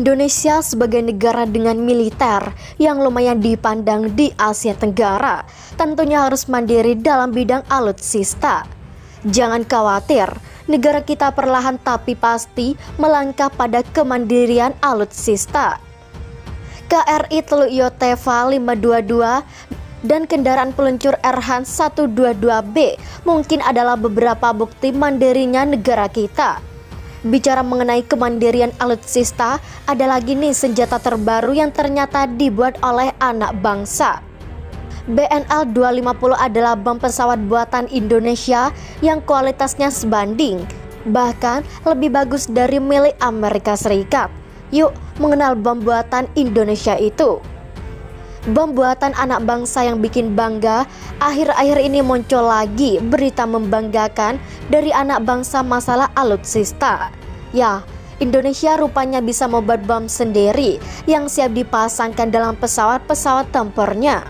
Indonesia sebagai negara dengan militer yang lumayan dipandang di Asia Tenggara tentunya harus mandiri dalam bidang alutsista. Jangan khawatir, negara kita perlahan tapi pasti melangkah pada kemandirian alutsista. KRI Teluk Yoteva 522 dan kendaraan peluncur Erhan 122B mungkin adalah beberapa bukti mandirinya negara kita. Bicara mengenai kemandirian alutsista, ada lagi nih senjata terbaru yang ternyata dibuat oleh anak bangsa. BNL 250 adalah bom pesawat buatan Indonesia yang kualitasnya sebanding, bahkan lebih bagus dari milik Amerika Serikat. Yuk mengenal bom buatan Indonesia itu. Bom buatan anak bangsa yang bikin bangga, akhir-akhir ini muncul lagi berita membanggakan dari anak bangsa masalah alutsista. Ya, Indonesia rupanya bisa membuat bom sendiri yang siap dipasangkan dalam pesawat-pesawat tempurnya.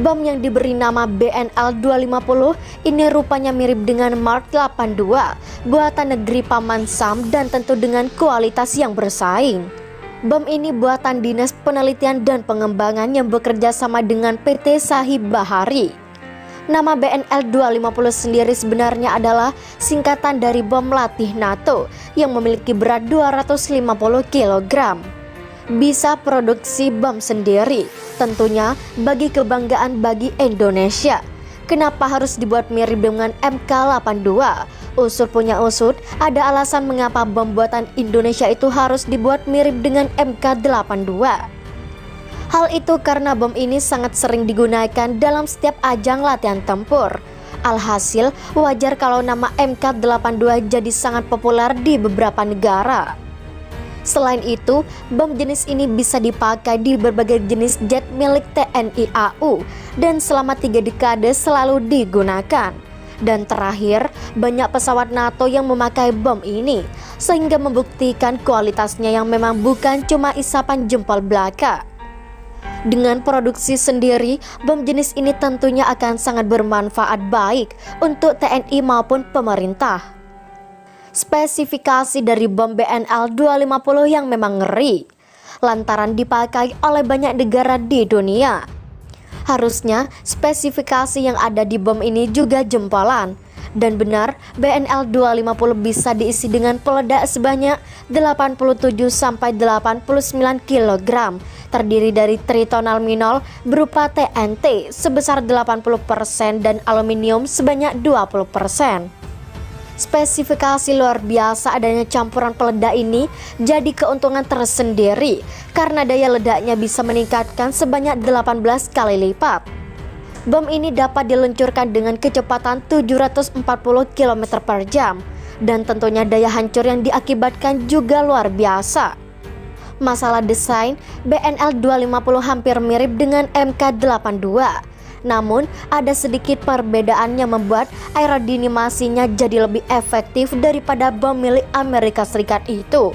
Bom yang diberi nama BNL 250 ini rupanya mirip dengan Mark 82, buatan negeri Paman Sam dan tentu dengan kualitas yang bersaing. Bom ini buatan Dinas Penelitian dan Pengembangan yang bekerja sama dengan PT Sahib Bahari. Nama BNL 250 sendiri sebenarnya adalah singkatan dari bom latih NATO yang memiliki berat 250 kg. Bisa produksi bom sendiri, tentunya bagi kebanggaan bagi Indonesia. Kenapa harus dibuat mirip dengan MK82? Usut punya usut, ada alasan mengapa bom buatan Indonesia itu harus dibuat mirip dengan MK82. Hal itu karena bom ini sangat sering digunakan dalam setiap ajang latihan tempur. Alhasil, wajar kalau nama MK82 jadi sangat populer di beberapa negara. Selain itu, bom jenis ini bisa dipakai di berbagai jenis jet milik TNI AU dan selama 3 dekade selalu digunakan. Dan terakhir, banyak pesawat NATO yang memakai bom ini, sehingga membuktikan kualitasnya yang memang bukan cuma isapan jempol belaka. Dengan produksi sendiri, bom jenis ini tentunya akan sangat bermanfaat baik untuk TNI maupun pemerintah. Spesifikasi dari bom BNL 250 yang memang ngeri, lantaran dipakai oleh banyak negara di dunia. Harusnya spesifikasi yang ada di bom ini juga jempolan. Dan benar, BNL 250 bisa diisi dengan peledak sebanyak 87-89 kg, terdiri dari tritonalminol berupa TNT sebesar 80% dan aluminium sebanyak 20%. Spesifikasi luar biasa adanya campuran peledak ini jadi keuntungan tersendiri karena daya ledaknya bisa meningkatkan sebanyak 18 kali lipat. Bom ini dapat diluncurkan dengan kecepatan 740 km per jam dan tentunya daya hancur yang diakibatkan juga luar biasa. Masalah desain, BNL 250 hampir mirip dengan MK82. Namun, ada sedikit perbedaan yang membuat aerodinamasinya jadi lebih efektif daripada bom milik Amerika Serikat itu.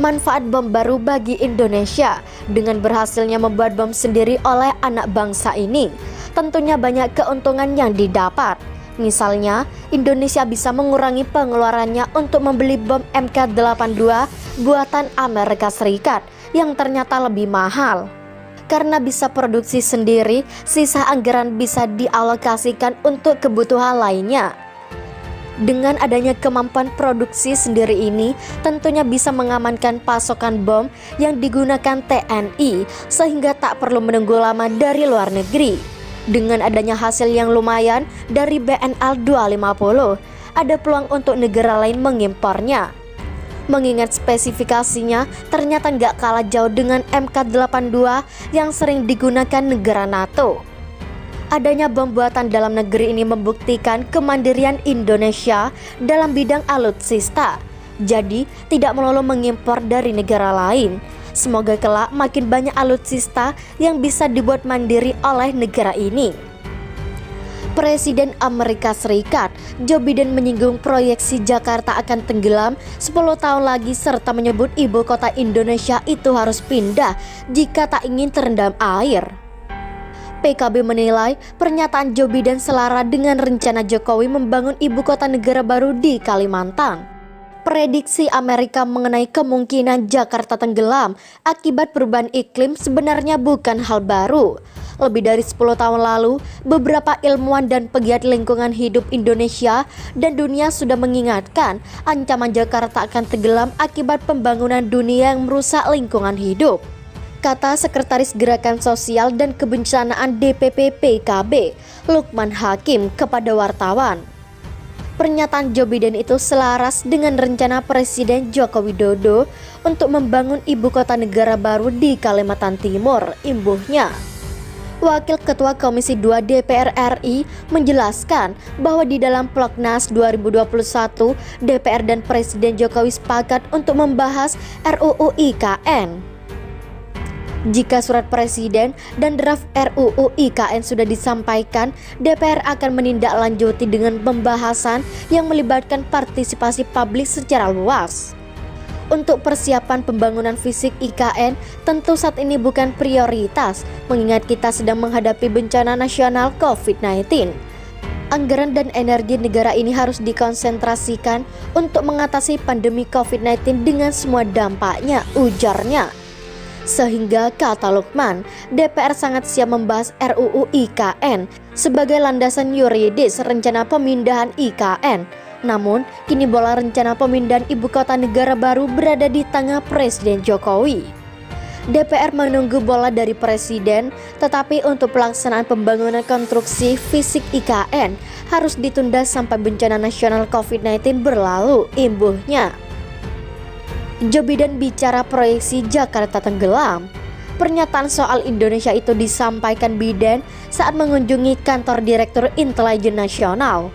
Manfaat bom baru bagi Indonesia dengan berhasilnya membuat bom sendiri oleh anak bangsa ini, tentunya banyak keuntungan yang didapat. Misalnya, Indonesia bisa mengurangi pengeluarannya untuk membeli bom MK82 buatan Amerika Serikat yang ternyata lebih mahal. Karena bisa produksi sendiri, sisa anggaran bisa dialokasikan untuk kebutuhan lainnya. Dengan adanya kemampuan produksi sendiri ini, tentunya bisa mengamankan pasokan bom yang digunakan TNI, sehingga tak perlu menunggu lama dari luar negeri. Dengan adanya hasil yang lumayan dari BNL 250, ada peluang untuk negara lain mengimpornya. Mengingat spesifikasinya ternyata nggak kalah jauh dengan MK82 yang sering digunakan negara NATO. Adanya bom buatan dalam negeri ini membuktikan kemandirian Indonesia dalam bidang alutsista. Jadi tidak melulu mengimpor dari negara lain. Semoga kelak makin banyak alutsista yang bisa dibuat mandiri oleh negara ini. Presiden Amerika Serikat Joe Biden menyinggung proyeksi Jakarta akan tenggelam 10 tahun lagi serta menyebut ibu kota Indonesia itu harus pindah jika tak ingin terendam air. PKB menilai pernyataan Joe Biden selara dengan rencana Jokowi membangun ibu kota negara baru di Kalimantan. Prediksi Amerika mengenai kemungkinan Jakarta tenggelam akibat perubahan iklim sebenarnya bukan hal baru. Lebih dari 10 tahun lalu, beberapa ilmuwan dan pegiat lingkungan hidup Indonesia dan dunia sudah mengingatkan ancaman Jakarta akan tenggelam akibat pembangunan dunia yang merusak lingkungan hidup. Kata Sekretaris Gerakan Sosial dan Kebencanaan DPP PKB, Lukman Hakim kepada wartawan. Pernyataan Joe Biden itu selaras dengan rencana Presiden Joko Widodo untuk membangun ibu kota negara baru di Kalimantan Timur, imbuhnya. Wakil Ketua Komisi 2 DPR RI menjelaskan bahwa di dalam Ploknas 2021, DPR dan Presiden Jokowi sepakat untuk membahas RUU IKN. Jika surat Presiden dan draft RUU IKN sudah disampaikan, DPR akan menindaklanjuti dengan pembahasan yang melibatkan partisipasi publik secara luas. Untuk persiapan pembangunan fisik IKN, tentu saat ini bukan prioritas, mengingat kita sedang menghadapi bencana nasional COVID-19. Anggaran dan energi negara ini harus dikonsentrasikan untuk mengatasi pandemi COVID-19 dengan semua dampaknya, ujarnya. Sehingga, kata Lukman, DPR sangat siap membahas RUU IKN sebagai landasan yuridis rencana pemindahan IKN. Namun, kini bola rencana pemindahan ibu kota negara baru berada di tangan Presiden Jokowi. DPR menunggu bola dari Presiden, tetapi untuk pelaksanaan pembangunan konstruksi fisik IKN harus ditunda sampai bencana nasional COVID-19 berlalu, imbuhnya. Joe Biden bicara proyeksi Jakarta tenggelam. Pernyataan soal Indonesia itu disampaikan Biden saat mengunjungi kantor Direktur Intelijen Nasional.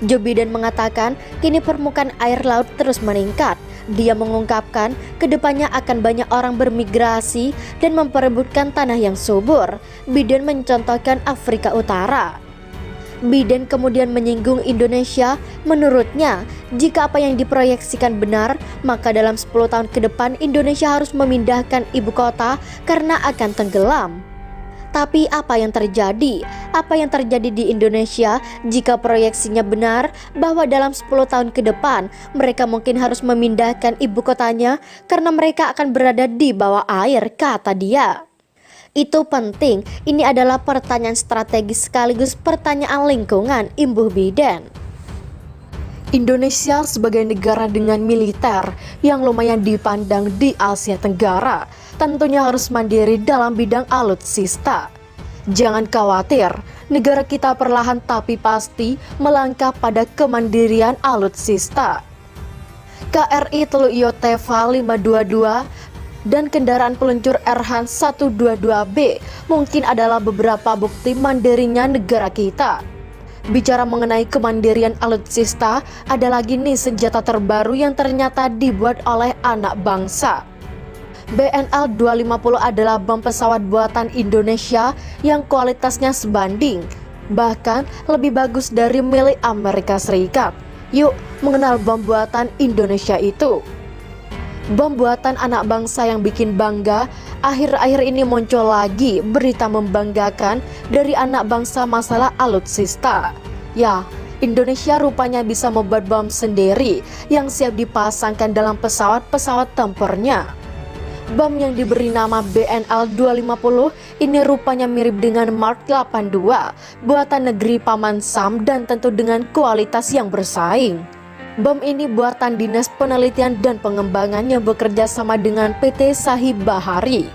Joe Biden mengatakan kini permukaan air laut terus meningkat. Dia mengungkapkan kedepannya akan banyak orang bermigrasi dan memperebutkan tanah yang subur. Biden mencontohkan Afrika Utara. Biden kemudian menyinggung Indonesia. Menurutnya, jika apa yang diproyeksikan benar, maka dalam 10 tahun ke depan Indonesia harus memindahkan ibu kota karena akan tenggelam. Tapi apa yang terjadi? Apa yang terjadi di Indonesia jika proyeksinya benar bahwa dalam 10 tahun ke depan mereka mungkin harus memindahkan ibu kotanya karena mereka akan berada di bawah air, kata dia. Itu penting, ini adalah pertanyaan strategis sekaligus pertanyaan lingkungan, imbuh Biden. Indonesia sebagai negara dengan militer yang lumayan dipandang di Asia Tenggara tentunya harus mandiri dalam bidang alutsista. Jangan khawatir, negara kita perlahan tapi pasti melangkah pada kemandirian alutsista. KRI Teluk Yoteva 522 dan kendaraan peluncur Erhan 122B mungkin adalah beberapa bukti mandirinya negara kita. Bicara mengenai kemandirian alutsista, ada lagi nih senjata terbaru yang ternyata dibuat oleh anak bangsa. BNL 250 adalah bom pesawat buatan Indonesia yang kualitasnya sebanding, bahkan lebih bagus dari milik Amerika Serikat. Yuk mengenal bom buatan Indonesia itu. Bom buatan anak bangsa yang bikin bangga, akhir-akhir ini muncul lagi berita membanggakan dari anak bangsa masalah alutsista. Ya, Indonesia rupanya bisa membuat bom sendiri yang siap dipasangkan dalam pesawat-pesawat tempurnya. Bom yang diberi nama BNL 250 ini rupanya mirip dengan Mark 82, buatan negeri Paman Sam dan tentu dengan kualitas yang bersaing. Bom ini buatan Dinas Penelitian dan Pengembangan yang bekerja sama dengan PT Sahib Bahari.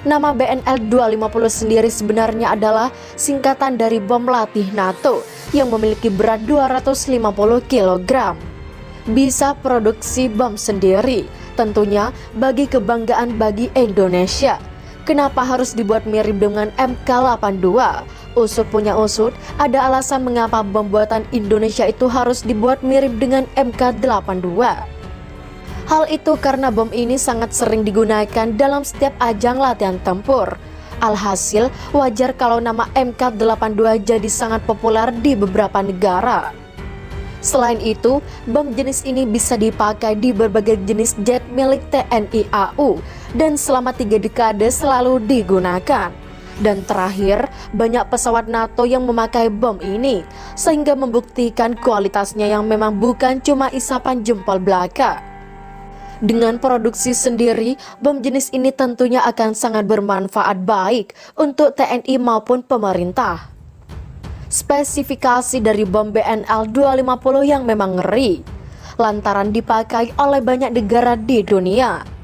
Nama BNL 250 sendiri sebenarnya adalah singkatan dari bom latih NATO yang memiliki berat 250 kg. Bisa produksi bom sendiri, tentunya bagi kebanggaan bagi Indonesia. Kenapa harus dibuat mirip dengan MK82? Usut punya usut, ada alasan mengapa bom buatan Indonesia itu harus dibuat mirip dengan MK82. Hal itu karena bom ini sangat sering digunakan dalam setiap ajang latihan tempur. Alhasil, wajar kalau nama MK82 jadi sangat populer di beberapa negara. Selain itu, bom jenis ini bisa dipakai di berbagai jenis jet milik TNI AU dan selama 3 dekade selalu digunakan. Dan terakhir, banyak pesawat NATO yang memakai bom ini, sehingga membuktikan kualitasnya yang memang bukan cuma isapan jempol belaka. Dengan produksi sendiri, bom jenis ini tentunya akan sangat bermanfaat baik untuk TNI maupun pemerintah. Spesifikasi dari bom BNL 250 yang memang ngeri, lantaran dipakai oleh banyak negara di dunia.